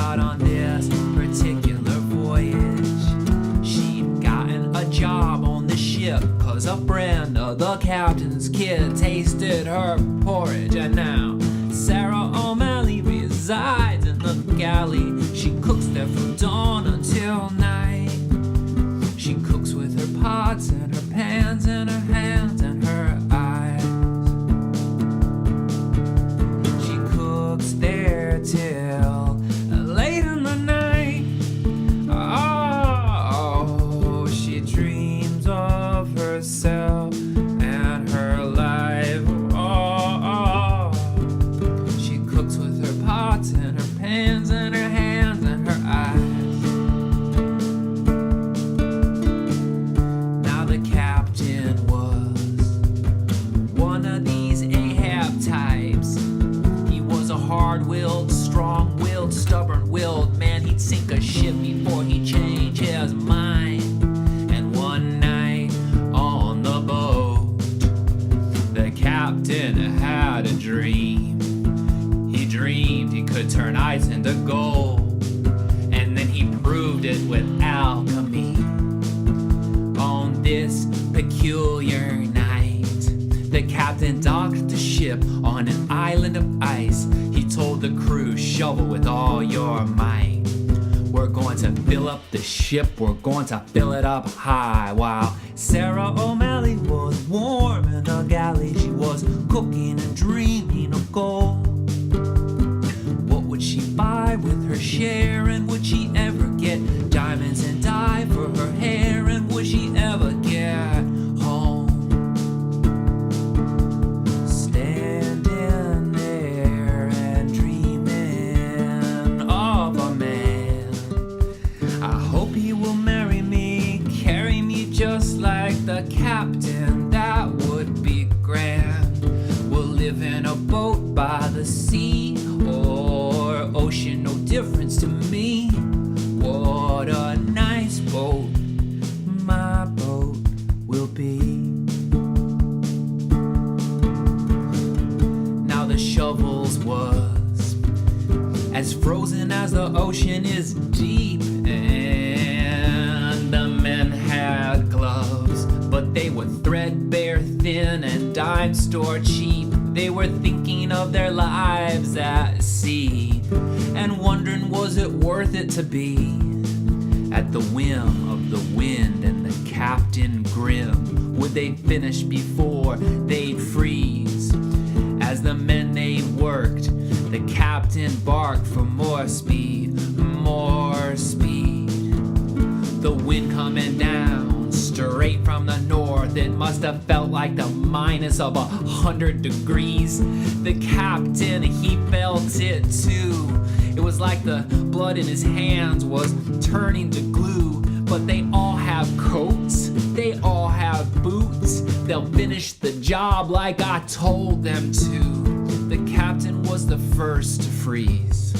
out on this particular voyage. She'd gotten a job on the ship 'cause a friend of the captain's kid tasted her porridge. And now Sara O'Malley resides in the galley. She cooks there from dawn until night. She cooks with her pots and her pans and her hands and her eyes. She cooks there till late in the night. Oh, she dreams of herself and her life. Oh, she cooks with her pots and her pans and her hands and her eyes. Now the captain was one of these Ahab types. He was a hard-willed, strong-willed, stubborn-willed man. He'd sink a ship before he'd change his mind. And one night on the boat, the captain had a dream. He dreamed he could turn ice into gold, and then he proved it with alchemy. On this peculiar night, the captain docked the ship on an island of ice. He told the crew, shovel with all your might. We're going to fill up the ship, we're going to fill it up high. While Sara O'Malley was warm in a galley, she was cooking and dreaming of gold. What would she buy with her share, and would she ever get diamonds and dye for her hair, and would she ever get home? Standing there and dreaming of a man. I hope he will marry me, carry me just like the captain. That would be grand. We'll live in a boat by the sea or ocean, no difference to me. What a nice boat my boat will be. Now the shovels was as frozen as the ocean is deep, and the men had gloves, but they were threadbare, thin, and dime store cheap. They were thinking of their lives at sea and wondering, was it worth it to be at the whim of the wind and the captain grim? Would they finish before they'd freeze? As the men they worked, the captain barked for more speed, more speed. The wind coming down straight from the north, it must have felt like the minus of 100 degrees. The captain, he felt it too. It was like the blood in his hands was turning to glue. But they all have coats, they all have boots. They'll finish the job like I told them to. The captain was the first to freeze.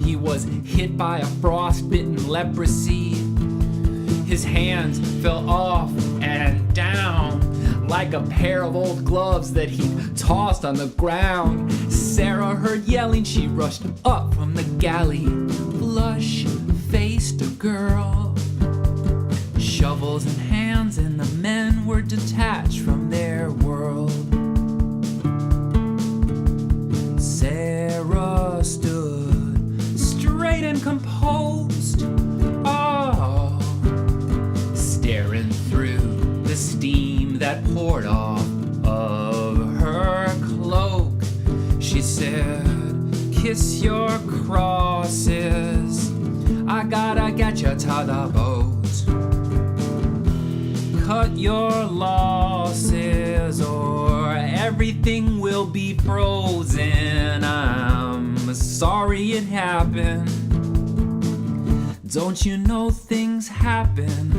He was hit by a frostbitten leprosy. His hands fell off and down like a pair of old gloves that he tossed on the ground. Sara heard yelling, she rushed up from the galley. Flush-faced a girl, shovels in hands, and the men were detached from their world. Sara stood straight and composed, oh, staring through the steam that poured off of her cloak. She said, kiss your crosses, I gotta get you to the boat. Cut your losses or everything will be frozen. I'm sorry it happened. Don't you know things happen?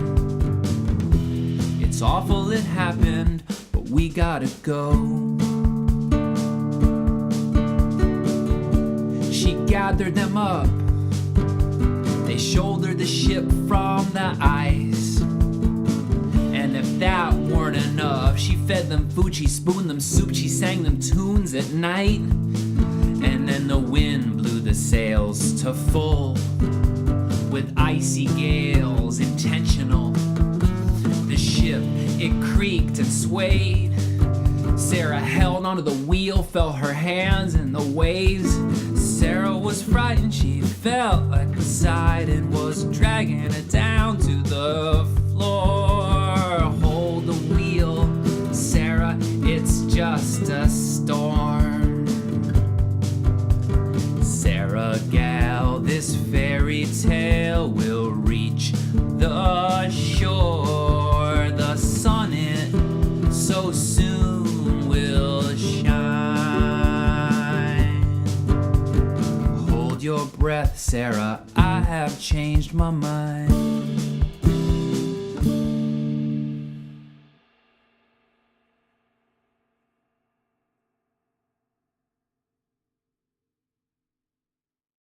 It's awful it happened, but we gotta go. She gathered them up. They shouldered the ship from the ice. And if that weren't enough, she fed them food, she spooned them soup, she sang them tunes at night. And then the wind blew the sails to full with icy gales intentional. The ship, it creaked and swayed. Sara held onto the wheel, felt her hands in the waves. Sara was frightened, she felt like Poseidon was dragging it down to the floor. Hold the wheel, Sara, it's just a storm. Sara gal, this fairy tale will reach the shore. The sun it so soon will shine. Hold your breath, Sara, I have changed my mind.